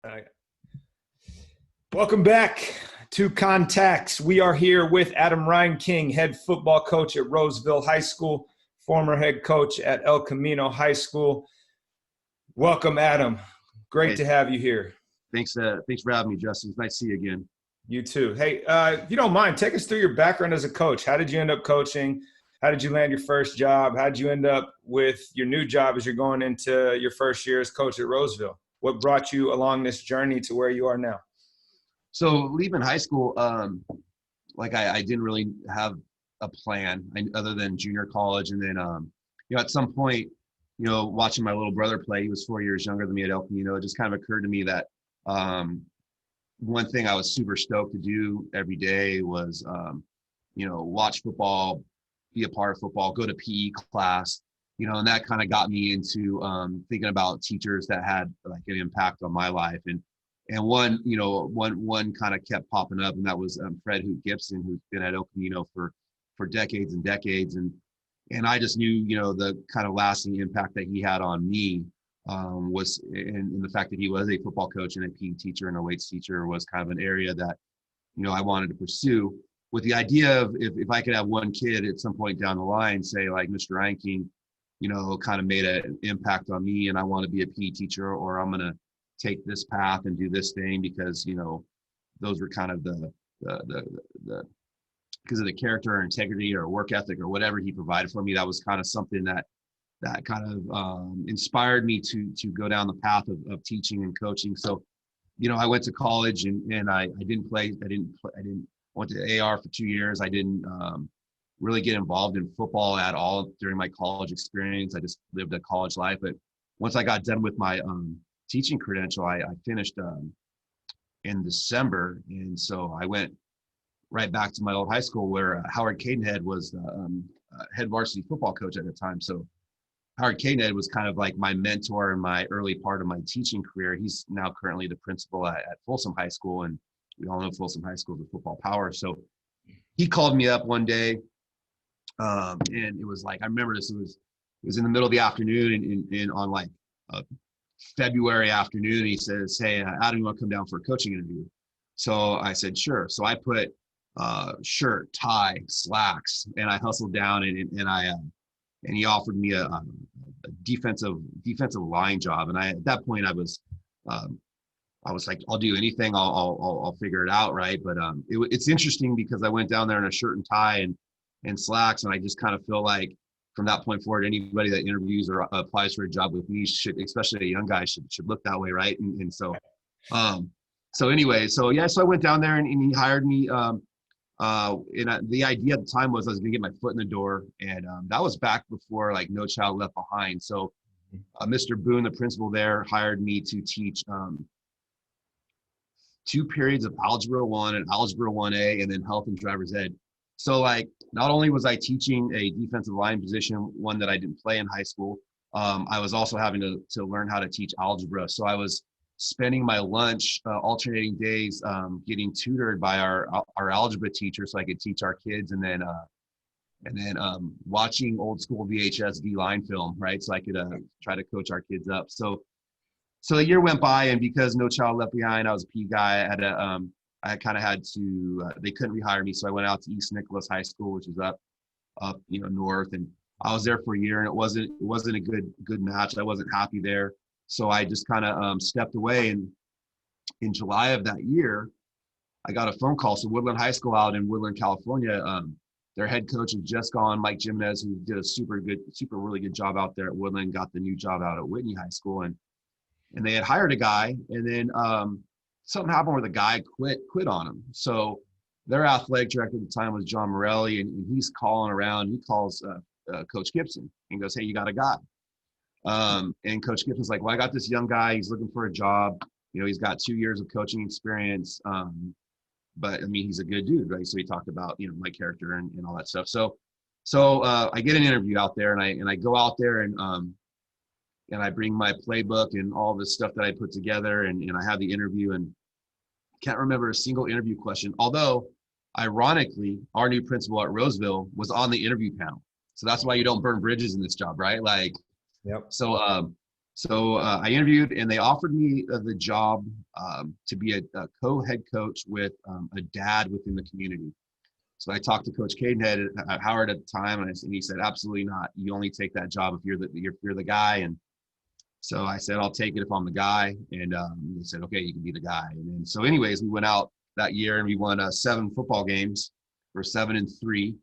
All right. Welcome back to Contacts. We are here with Adam Reinking, head football coach at Roseville High School, former head coach at El Camino High School. Welcome, Adam. Great to have you here. Thanks for having me, Justin. It's nice to see you again. You too. Hey, if you don't mind, take us through your background as a coach. How did you end up coaching? How did you land your first job? How did you end up with your new job as you're going into your first year as coach at Roseville? What brought you along this journey to where you are now? So leaving high school, I didn't really have a plan other than junior college. And then, at some point, watching my little brother play, he was 4 years younger than me at El Camino, it just kind of occurred to me that one thing I was super stoked to do every day was, watch football, be a part of football, go to PE class, and that kind of got me into thinking about teachers that had like an impact on my life. And one kind of kept popping up, and that was Fred Hoot Gibson, who's been at El Camino for decades and decades. And I just knew, the kind of lasting impact that he had on me was in the fact that he was a football coach and a PE teacher and a weights teacher was kind of an area that, I wanted to pursue, with the idea of if I could have one kid at some point down the line say like Mr. Reinking, kind of made an impact on me and I want to be a PE teacher, or I'm going to take this path and do this thing because, those were kind of the because of the character or integrity or work ethic or whatever he provided for me. That was kind of something that kind of inspired me to go down the path of teaching and coaching. So, I went to college and I didn't play. I went to AR for 2 years. I didn't really get involved in football at all during my college experience. I just lived a college life. But once I got done with my teaching credential, I finished in December. And so I went right back to my old high school where Howard Cadenhead was the head varsity football coach at the time. So Howard Cadenhead was kind of like my mentor in my early part of my teaching career. He's now currently the principal at Folsom High School. And we all know Folsom High School is a football power. So he called me up one day. And it was like, I remember this, it was in the middle of the afternoon and on like February afternoon, he says, "Hey, Adam, you want to come down for a coaching interview?" So I said, sure. So I put shirt, tie, slacks, and I hustled down and he offered me a defensive line job. And at that point I was like, I'll do anything. I'll figure it out. Right. But it's interesting because I went down there in a shirt and tie and slacks. And I just kind of feel like from that point forward, anybody that interviews or applies for a job with me should, especially a young guy, should look that way. Right. And so, anyway, so I went down there and he hired me. The idea at the time was I was going to get my foot in the door. And that was back before like No Child Left Behind. So Mr. Boone, the principal there, hired me to teach 2 periods of Algebra 1 and Algebra 1A, and then Health and Driver's Ed. So like, not only was I teaching a defensive line position, one that I didn't play in high school, I was also having to learn how to teach algebra. So I was spending my lunch alternating days getting tutored by our algebra teacher so I could teach our kids, and then watching old school VHS D-line film, right? So I could try to coach our kids up. So the year went by, and because No Child Left Behind, I was a P guy. I kind of had to, they couldn't rehire me. So I went out to East Nicholas High School, which is up, north. And I was there for a year and it wasn't a good match. I wasn't happy there. So I just kind of stepped away. And in July of that year, I got a phone call. So Woodland High School out in Woodland, California, their head coach had just gone, Mike Jimenez, who did a really good job out there at Woodland, got the new job out at Whitney High School. And they had hired a guy, and then something happened where the guy quit on him. So their athletic director at the time was John Morelli, and he's calling around. He calls Coach Gibson and goes, "Hey, you got a guy?" And Coach Gibson's like, "Well, I got this young guy. He's looking for a job. He's got 2 years of coaching experience. But I mean, he's a good dude, right?" So he talked about, my character and all that stuff. So I get an interview out there, and I go out there and I bring my playbook and all this stuff that I put together, and I have the interview, and can't remember a single interview question. Although, ironically, our new principal at Roseville was on the interview panel. So that's why you don't burn bridges in this job, right? Like, yep. So So I interviewed, and they offered me the job to be a co-head coach with a dad within the community. So I talked to Coach Cadenhead at Howard at the time, and he said, "Absolutely not. You only take that job if you're the guy." And so I said, "I'll take it if I'm the guy." And they said, "Okay, you can be the guy." And then, so, anyways, we went out that year and we won 7 football games. We're 7-3.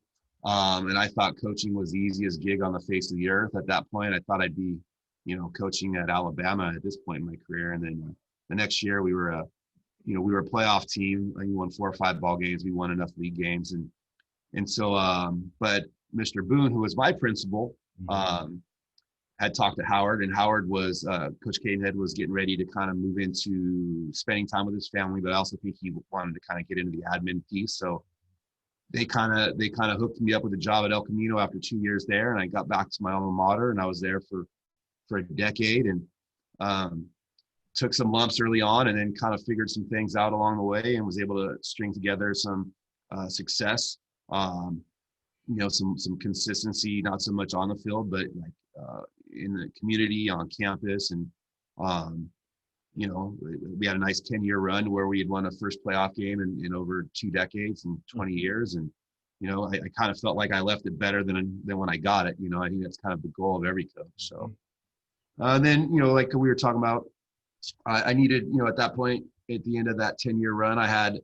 And I thought coaching was the easiest gig on the face of the earth at that point. I thought I'd be, coaching at Alabama at this point in my career. And then the next year we were we were a playoff team. I think we won 4 or 5 ball games. We won enough league games. And so, but Mr. Boone, who was my principal, had talked to Howard, and Howard was, Coach Cadenhead was getting ready to kind of move into spending time with his family, but I also think he wanted to kind of get into the admin piece. So they kind of hooked me up with a job at El Camino after 2 years there, and I got back to my alma mater, and I was there for a decade, and took some lumps early on, and then kind of figured some things out along the way, and was able to string together some success. Some consistency, not so much on the field, but like in the community, on campus. And we had a nice 10-year run where we had won a first playoff game in over 2 decades and 20 years. And I kind of felt like I left it better than when I got it. I think that's kind of the goal of every coach. So then like we were talking about, I needed, at that point, at the end of that 10-year run, I had,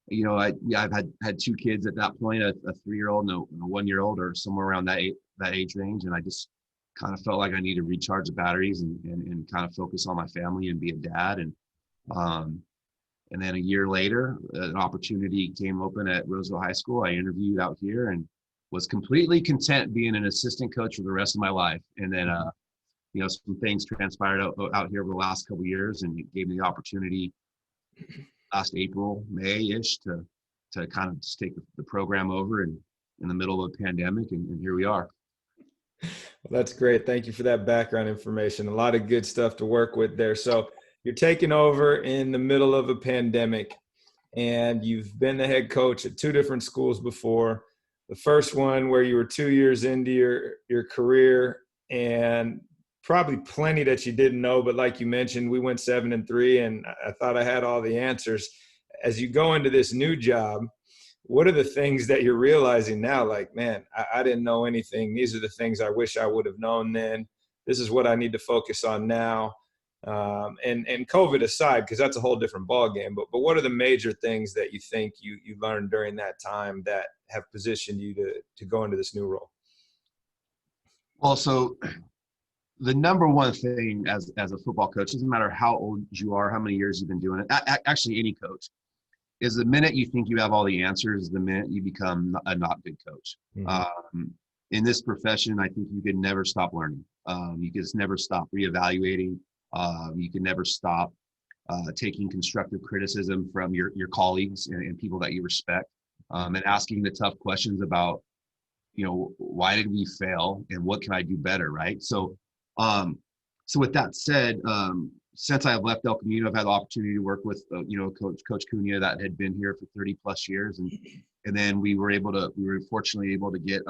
I've had 2 kids at that point, a 3-year-old and a 1-year-old, or somewhere around that age range. And I just kind of felt like I needed to recharge the batteries and kind of focus on my family and be a dad. And then a year later, an opportunity came open at Roseville High School. I interviewed out here and was completely content being an assistant coach for the rest of my life. And then, some things transpired out here over the last couple of years, and it gave me the opportunity last April, May-ish to kind of just take the program over in the middle of a pandemic, and here we are. Well, that's great. Thank you for that background information. A lot of good stuff to work with there. So you're taking over in the middle of a pandemic, and you've been the head coach at 2 different schools before. The first one where you were 2 years into your career, and probably plenty that you didn't know, but like you mentioned, we went 7-3, and I thought I had all the answers. As you go into this new job, what are the things that you're realizing now? Like, man, I didn't know anything. These are the things I wish I would have known then. This is what I need to focus on now. And COVID aside, because that's a whole different ballgame, but what are the major things that you think you learned during that time that have positioned you to go into this new role? Well, so the number one thing as a football coach, doesn't matter how old you are, how many years you've been doing it, actually any coach, is the minute you think you have all the answers, the minute you become a not good coach. Mm-hmm. In this profession, I think you can never stop learning. You can just never stop reevaluating. You can never stop taking constructive criticism from your colleagues and people that you respect, and asking the tough questions about, why did we fail and what can I do better, right? So with that said, since I've left El Camino, I've had the opportunity to work with, Coach Cunha, that had been here for 30 plus years. And then we were fortunately able to get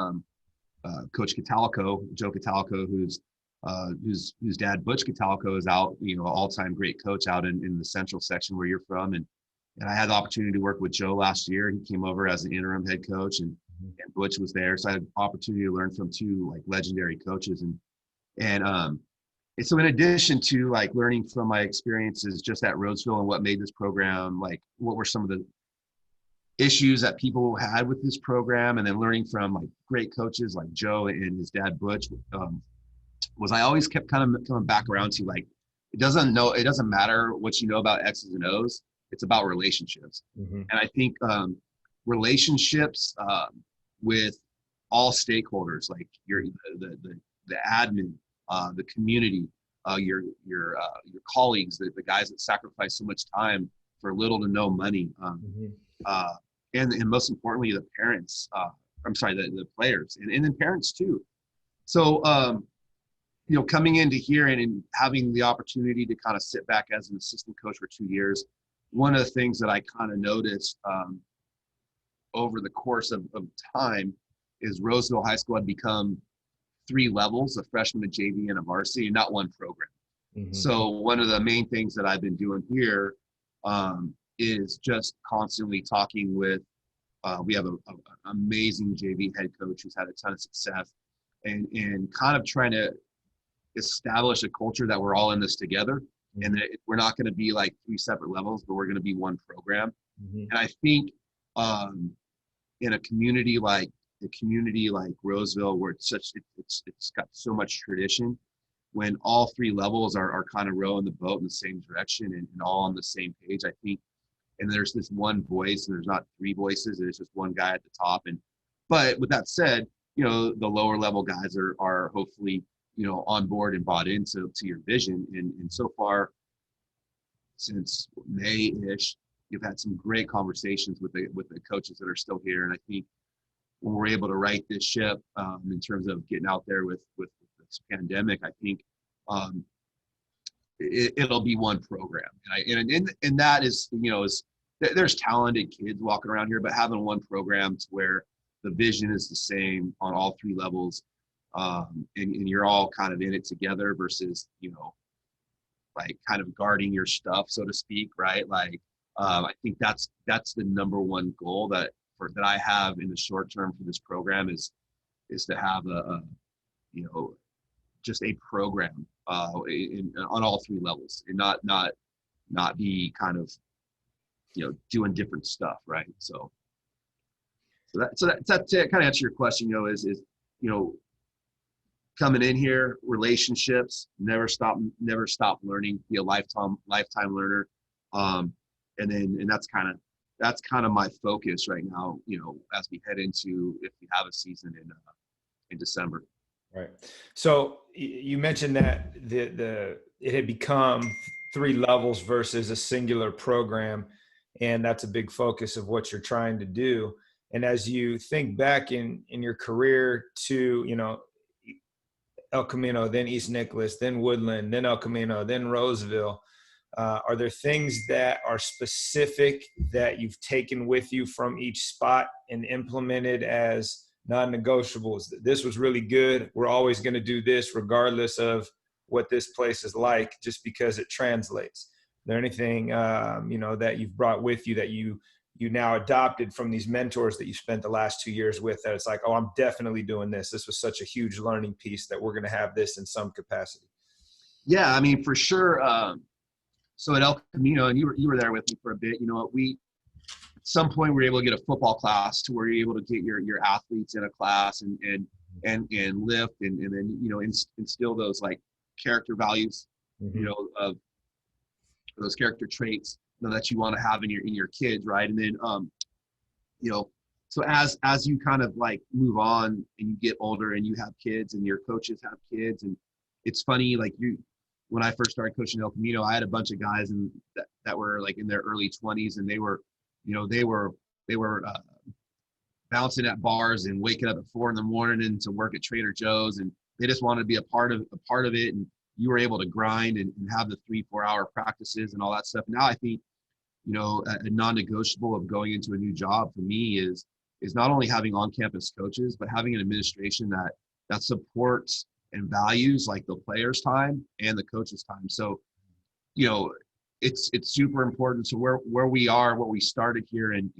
Coach Joe Catalico, whose dad, Butch Catalico, is out, all-time great coach out in the central section where you're from. And I had the opportunity to work with Joe last year. He came over as an interim head coach, and Butch was there. So I had the opportunity to learn from 2 like legendary coaches. And so in addition to like learning from my experiences just at Roseville and what made this program, like what were some of the issues that people had with this program, and then learning from like great coaches like Joe and his dad Butch, was I always kept kind of coming back around to like, it doesn't matter what you know about X's and O's, it's about relationships. Mm-hmm. And I think relationships with all stakeholders, like the admin, the community, your colleagues, the guys that sacrifice so much time for little to no money, and most importantly, the parents. The players, and then parents too. So, coming into here and having the opportunity to kind of sit back as an assistant coach for 2 years, one of the things that I kind of noticed over the course of time is Roseville High School had become 3 levels: a freshman, a JV, and a varsity, and not one program. Mm-hmm. So one of the main things that I've been doing here is just constantly talking with, we have an amazing JV head coach who's had a ton of success, and kind of trying to establish a culture that we're all in this together, and that we're not going to be like three separate levels, but we're going to be one program. Mm-hmm. And I think in a community like Roseville, where it's got so much tradition, when all three levels are kind of rowing the boat in the same direction and all on the same page, I think, and there's this one voice, and there's not three voices, there's just one guy at the top. But with that said, the lower level guys are hopefully, on board and bought into your vision. And so far, since May-ish, you've had some great conversations with the coaches that are still here. And I think when we're able to right this ship in terms of getting out there with this pandemic, I think it'll be one program. And that is, there's talented kids walking around here, but having one program to where the vision is the same on all three levels, and you're all kind of in it together versus, like kind of guarding your stuff, so to speak, right? Like, I think that's the number one goal that I have in the short term for this program is to have just a program on all three levels, and not be kind of doing different stuff, right? So that to kind of answer your question, is coming in here, relationships, never stop learning, be a lifetime learner, and that's kind of my focus right now, as we head into, if we have a season in December. Right. So you mentioned that it had become three levels versus a singular program, and that's a big focus of what you're trying to do. And as you think back in your career to, El Camino, then East Nicholas, then Woodland, then El Camino, then Roseville, are there things that are specific that you've taken with you from each spot and implemented as non-negotiables? This was really good. We're always going to do this regardless of what this place is like, just because it translates. Is there anything, that you've brought with you that you now adopted from these mentors that you spent the last 2 years with, that it's like, oh, I'm definitely doing this. This was such a huge learning piece that we're going to have this in some capacity? Yeah, I mean, for sure. So at El Camino, and you were there with me for a bit, we at some point we were able to get a football class to where you're able to get your athletes in a class and lift and then, instill those like character values, Mm-hmm. Of those character traits that you want to have in your kids, right? And then, so as you kind of like move on and you get older and you have kids and your coaches have kids, and it's funny, like when I first started coaching El Camino, I had a bunch of guys that were like in their early 20s, and they were bouncing at bars and waking up at 4 a.m. and to work at Trader Joe's, and they just wanted to be a part of it. And you were able to grind and have the 3-4 hour practices and all that stuff. Now I think, a non-negotiable of going into a new job for me is not only having on-campus coaches, but having an administration that supports and values like the players' time and the coaches' time. So, it's super important. So where we are, what we started here in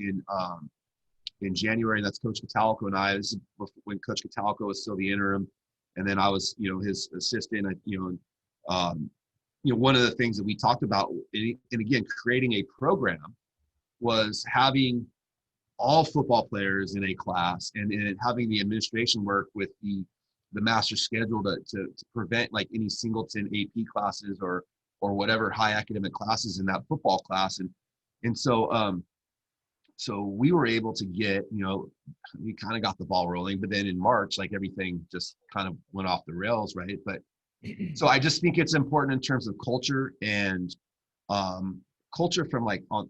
January, and that's Coach Catalco and I. This is when Coach Catalco was still the interim, and then I was, his assistant. One of the things that we talked about, and again, creating a program, was having all football players in a class, and having the administration work with the master schedule to prevent like any singleton AP classes or whatever high academic classes in that football class. And so we were able to get, we kind of got the ball rolling, but then in March, like everything just kind of went off the rails, right? But so I just think it's important in terms of culture and culture from like on,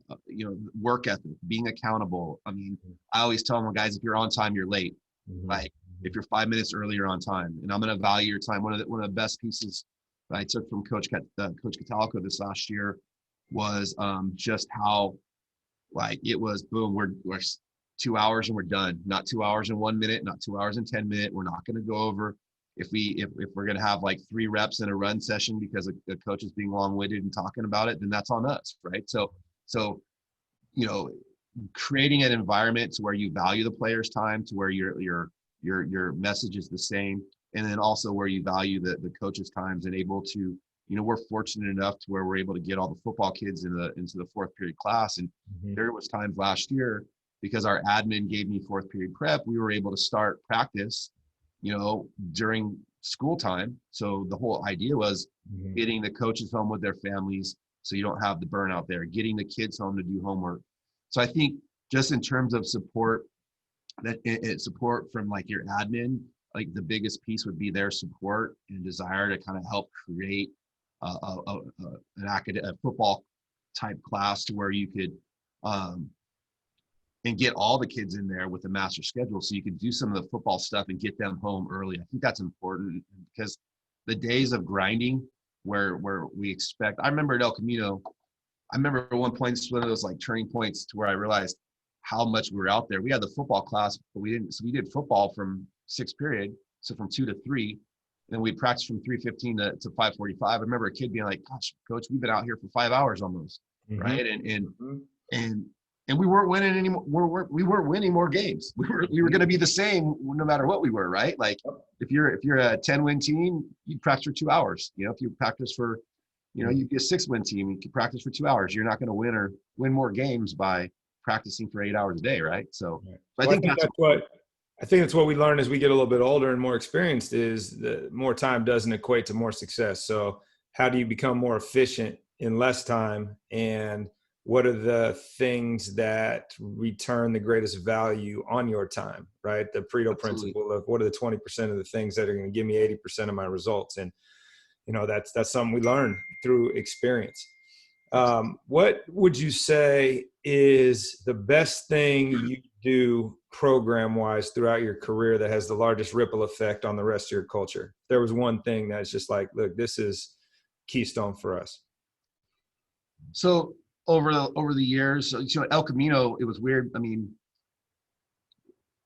work ethic, being accountable. I mean, I always tell them, guys, if you're on time, you're late. Mm-hmm. Like if you're 5 minutes early, you're on time, and I'm going to value your time. One of the best pieces that I took from Coach Catalco this last year was just how like it was, boom, we're 2 hours and we're done. Not 2 hours and 1 minute, not 2 hours and 10 minutes. We're not going to go over. if we're going to have like 3 reps in a run session because a coach is being long-winded and talking about it, then that's on us, right? So you know, creating an environment to where you value the player's time, to where your message is the same, and then also where you value the coach's times and able to, we're fortunate enough to where we're able to get all the football kids into the 4th period class. And there was times last year, because our admin gave me 4th period prep, we were able to start practice, during school time. So the whole idea was getting the coaches home with their families, so you don't have the burnout there, getting the kids home to do homework. So I think just in terms of support, support from like your admin, like the biggest piece would be their support and desire to kind of help create a football type class to where you could and get all the kids in there with a master schedule, so you could do some of the football stuff and get them home early. I think that's important, because the days of grinding where we expect, I remember at El Camino, I remember at one point, it's one of those like turning points to where I realized how much we were out there. We had the football class, but we didn't. So we did football from 6th period, so from 2 to 3, and we'd practice from 3:15 to 5:45. I remember a kid being like, "Gosh, coach, we've been out here for 5 hours almost," right? And we weren't winning anymore. We weren't winning more games. We were going to be the same no matter what we were, right? Like if you're a 10-win team, you practice for 2 hours. If you practice for, you'd be a 6-win team, you can practice for 2 hours. You're not going to win more games by practicing for 8 hours a day, right? So I think that's what we learn as we get a little bit older and more experienced, is that more time doesn't equate to more success. So how do you become more efficient in less time, and what are the things that return the greatest value on your time, right? The Pareto principle of what are the 20% of the things that are going to give me 80% of my results. And, that's something we learn through experience. What would you say is the best thing you do program-wise throughout your career that has the largest ripple effect on the rest of your culture? If there was one thing that's just like, look, this is keystone for us. So over the years, El Camino, it was weird. I mean,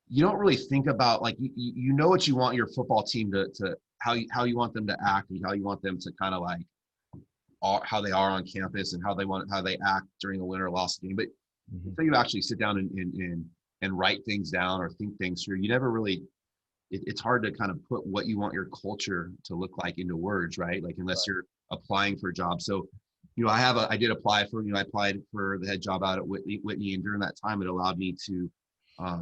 you don't really think about, like, you know what you want your football team to how you want them to act, and how you want them to kind of like how they are on campus, and how they act during a win or loss game. But until you actually sit down and write things down or think things through, you never really. It's hard to kind of put what you want your culture to look like into words, right? Like, unless you're applying for a job. So, I did apply for, I applied for the head job out at Whitney, and during that time, it allowed me to.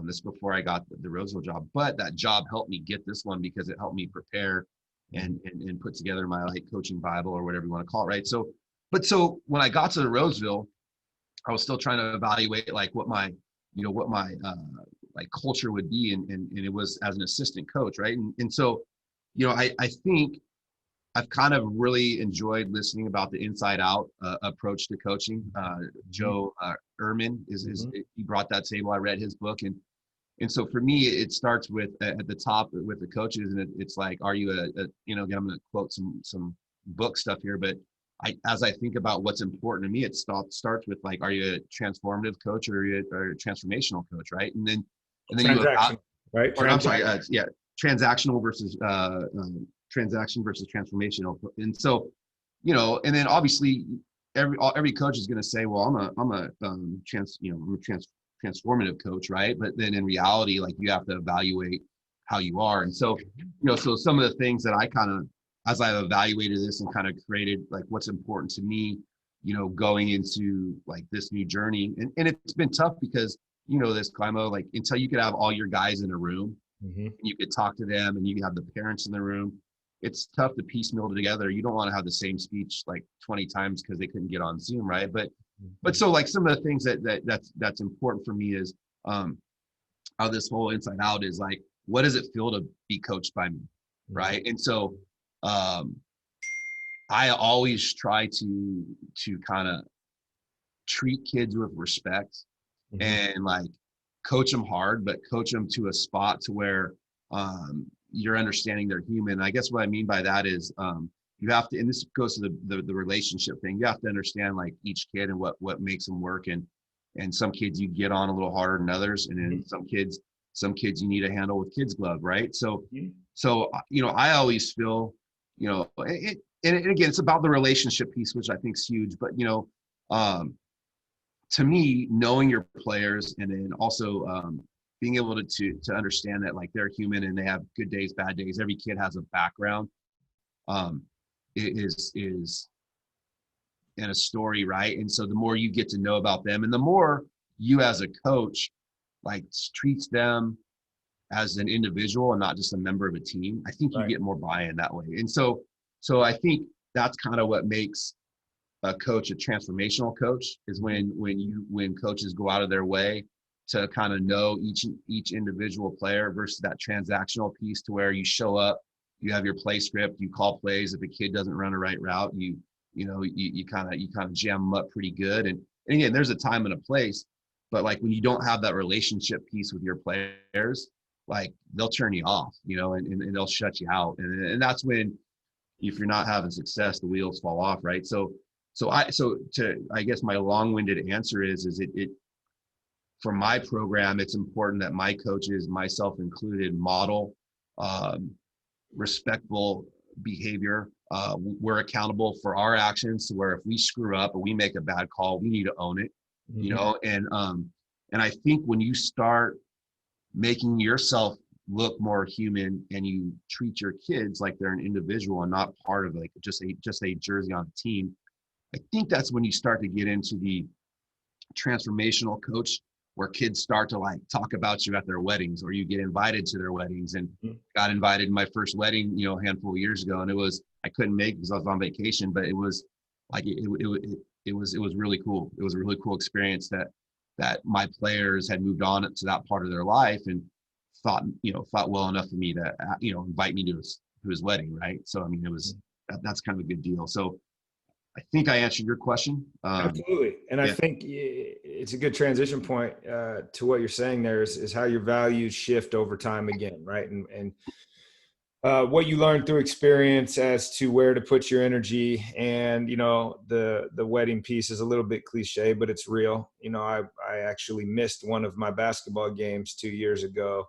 This before I got the Roseville job, but that job helped me get this one because it helped me prepare and put together my like coaching Bible, or whatever you want to call it, right? So when I got to the Roseville, I was still trying to evaluate like what my like culture would be, and it was as an assistant coach, right? And so, I think I've kind of really enjoyed listening about the inside out approach to coaching. Joe Ehrman he brought that table. I read his book, and so for me, it starts with at the top with the coaches, and it's like, are you again, I'm going to quote some book stuff here, but as I think about what's important to me, it starts with like, are you a transformative coach, or are you a transformational coach, right? And then you right? Or I'm sorry, transactional versus transaction versus transformational. And so, and then obviously every coach is going to say, well, I'm a transformative coach, right? But then in reality, like, you have to evaluate how you are. And so, so some of the things that I kind of, as I've evaluated this and kind of created like what's important to me, going into like this new journey, and it's been tough because, this Climo, like, until you could have all your guys in a room, and you could talk to them, and you could have the parents in the room, it's tough to piecemeal together. You don't want to have the same speech like 20 times because they couldn't get on Zoom, right? But so like some of the things that's important for me is how this whole inside out is like, what does it feel to be coached by me, right? And so I always try to kind of treat kids with respect, and like coach them hard, but coach them to a spot to where you're understanding they're human. I guess what I mean by that is you have to, and this goes to the relationship thing, you have to understand like each kid and what makes them work. And some kids you get on a little harder than others. And then some kids you need a handle with kids glove, right? So So, I always feel, and again, it's about the relationship piece, which I think is huge, but, um, to me, knowing your players and then also being able to understand that like they're human and they have good days, bad days. Every kid has a background. Um, is in a story, right? And so the more you get to know about them, and the more you as a coach like treats them as an individual and not just a member of a team, I think you Right. get more buy-in that way. And so I think that's kind of what makes a coach a transformational coach is when coaches go out of their way to kind of know each individual player versus that transactional piece to where you show up, you have your play script, you call plays. If a kid doesn't run a right route, you kind of jam them up pretty good. And again, there's a time and a place, but like when you don't have that relationship piece with your players, like they'll turn you off, and they'll shut you out. And that's when, if you're not having success, the wheels fall off, right? I guess my long-winded answer is it for my program, it's important that my coaches, myself included, model um, respectful behavior. We're accountable for our actions, to where if we screw up or we make a bad call, we need to own it, and I think when you start making yourself look more human and you treat your kids like they're an individual and not part of like just a jersey on a team, I think that's when you start to get into the transformational coach, where kids start to like talk about you at their weddings, or you get invited to their weddings. And got invited to my first wedding, a handful of years ago, and I couldn't make it because I was on vacation, but it was like it was really cool. It was a really cool experience that my players had moved on to that part of their life and thought well enough of me to invite me to his wedding, right? So I mean, that's kind of a good deal. So I think I answered your question. Absolutely. And I Yeah. think it's a good transition point to what you're saying there is how your values shift over time again, right? And what you learn through experience as to where to put your energy. And, the wedding piece is a little bit cliche, but it's real. I actually missed one of my basketball games 2 years ago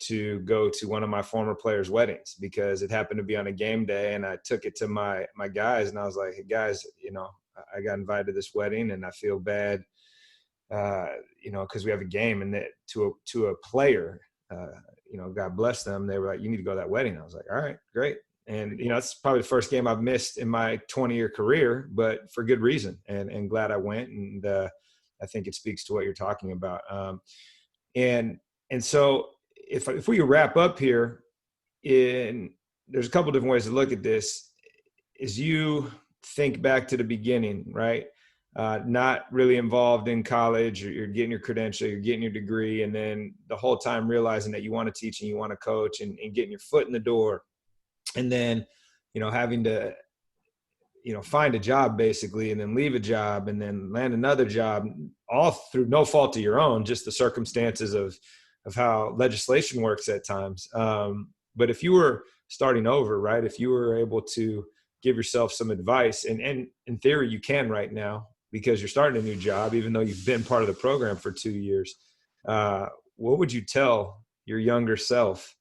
to go to one of my former players' weddings because it happened to be on a game day, and I took it to my guys, and I was like, "Hey guys, I got invited to this wedding, and I feel bad, because we have a game." And that to a player, God bless them, they were like, "You need to go to that wedding." I was like, "All right, great." And it's probably the first game I've missed in my 20-year career, but for good reason, and glad I went. And I think it speaks to what you're talking about. And so if we wrap up here, there's a couple different ways to look at this. Is you think back to the beginning, right? Not really involved in college, or you're getting your credential, you're getting your degree, and then the whole time realizing that you want to teach and you want to coach, and getting your foot in the door, and then having to find a job basically, and then leave a job, and then land another job, all through no fault of your own, just the circumstances of how legislation works at times. But if you were starting over, right, if you were able to give yourself some advice, and in theory you can right now because you're starting a new job, even though you've been part of the program for 2 years, what would you tell your younger self,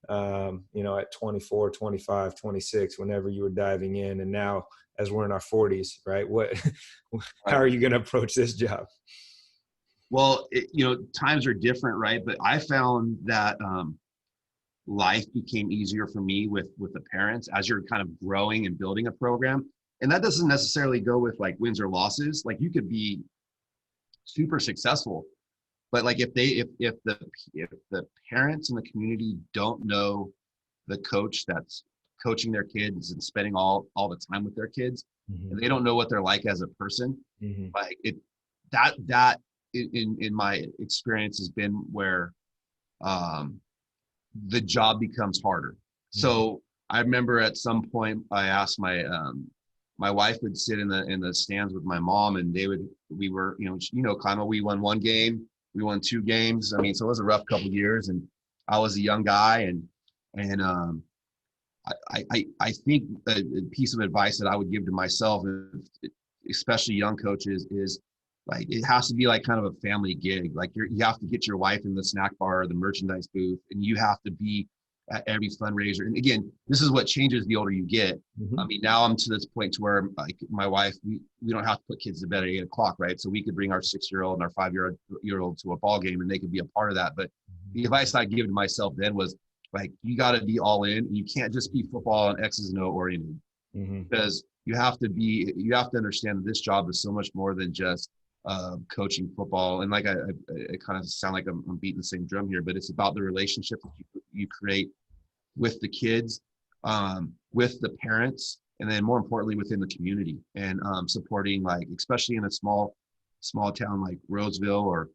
at 24, 25, 26, whenever you were diving in, and now as we're in our 40s, right? How are you going to approach this job? Well, times are different, right? But I found that life became easier for me with the parents as you're kind of growing and building a program. And that doesn't necessarily go with like wins or losses. Like you could be super successful, but like if the parents in the community don't know the coach that's coaching their kids and spending all the time with their kids, Mm-hmm. and they don't know what they're like as a person, Mm-hmm. like that in my experience has been where the job becomes harder. Mm-hmm. So I remember at some point I asked my wife would sit in the stands with my mom, and we were Clima, we won one game, we won two games. I mean, so it was a rough couple of years, and I was a young guy, and I think a piece of advice that I would give to myself, especially young coaches, is like it has to be like kind of a family gig. Like you have to get your wife in the snack bar or the merchandise booth, and you have to be at every fundraiser. And again, this is what changes the older you get. Mm-hmm. I mean, now I'm to this point to where like my wife, we don't have to put kids to bed at 8 o'clock, right? So we could bring our 6-year-old and our 5-year-old to a ball game and they could be a part of that. But the advice I gave to myself then was like, you got to be all in. You can't just be football and X's and O oriented, because you have to understand that this job is so much more than just coaching football. And like I kind of sound like I'm beating the same drum here, but it's about the relationship that you create with the kids, with the parents, and then more importantly within the community, and supporting, like especially in a small town like Roseville, or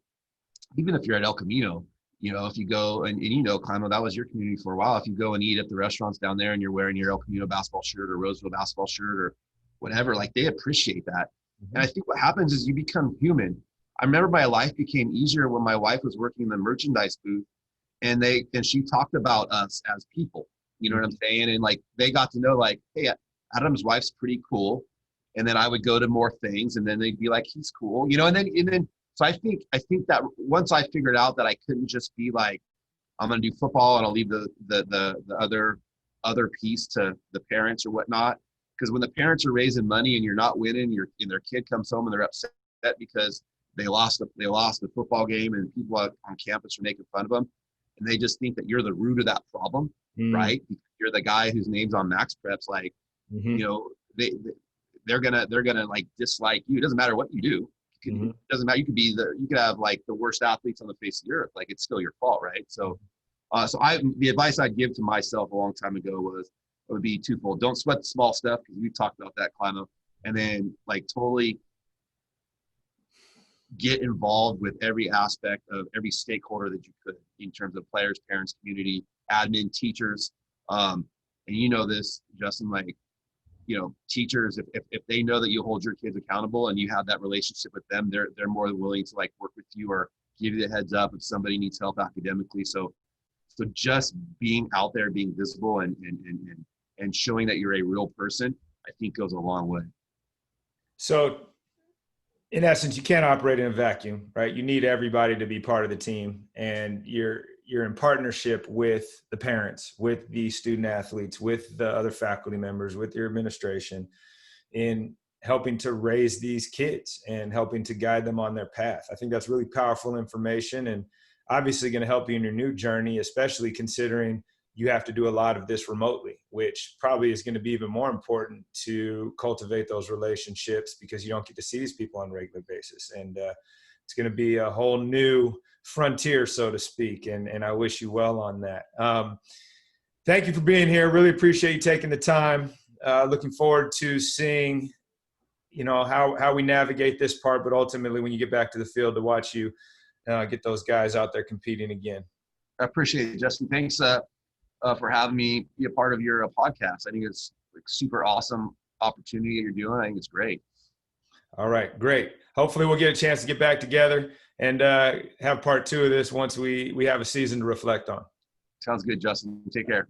even if you're at El Camino, if you go and Climo, that was your community for a while. If you go and eat at the restaurants down there and you're wearing your El Camino basketball shirt or Roseville basketball shirt or whatever, like they appreciate that. And I think what happens is you become human. I remember my life became easier when my wife was working in the merchandise booth, and she talked about us as people. You know what I'm saying? And like they got to know, like, hey, Adam's wife's pretty cool. And then I would go to more things, and then they'd be like, he's cool, and then so I think that once I figured out that I couldn't just be like, I'm gonna do football and I'll leave the other piece to the parents or whatnot. Because when the parents are raising money and you're not winning, and their kid comes home and they're upset because they lost the football game and people on campus are making fun of them, and they just think that you're the root of that problem, right? Because you're the guy whose name's on Max Preps, like, they're gonna like dislike you. It doesn't matter what you do. It doesn't matter. You could have like the worst athletes on the face of the earth. Like it's still your fault, right? So, the advice I'd give to myself a long time ago would be twofold. Don't sweat the small stuff, because we've talked about that, Climo. And then like totally get involved with every aspect of every stakeholder that you could, in terms of players, parents, community, admin, teachers. And this, Justin, like, teachers, if they know that you hold your kids accountable and you have that relationship with them, they're more than willing to like work with you or give you the heads up if somebody needs help academically. So just being out there, being visible and showing that you're a real person, I think goes a long way. So in essence, you can't operate in a vacuum, right? You need everybody to be part of the team, and you're in partnership with the parents, with the student athletes, with the other faculty members, with your administration, in helping to raise these kids and helping to guide them on their path. I think that's really powerful information, and obviously going to help you in your new journey, especially considering you have to do a lot of this remotely, which probably is going to be even more important to cultivate those relationships, because you don't get to see these people on a regular basis. And it's going to be a whole new frontier, so to speak. And I wish you well on that. Thank you for being here. Really appreciate you taking the time. Looking forward to seeing, how we navigate this part, but ultimately when you get back to the field, to watch you get those guys out there competing again. I appreciate it, Justin. Thanks for having me be a part of your podcast. I think it's like super awesome opportunity that you're doing. I think it's great. All right, great. Hopefully we'll get a chance to get back together and have part 2 of this once we have a season to reflect on. Sounds good, Justin. Take care.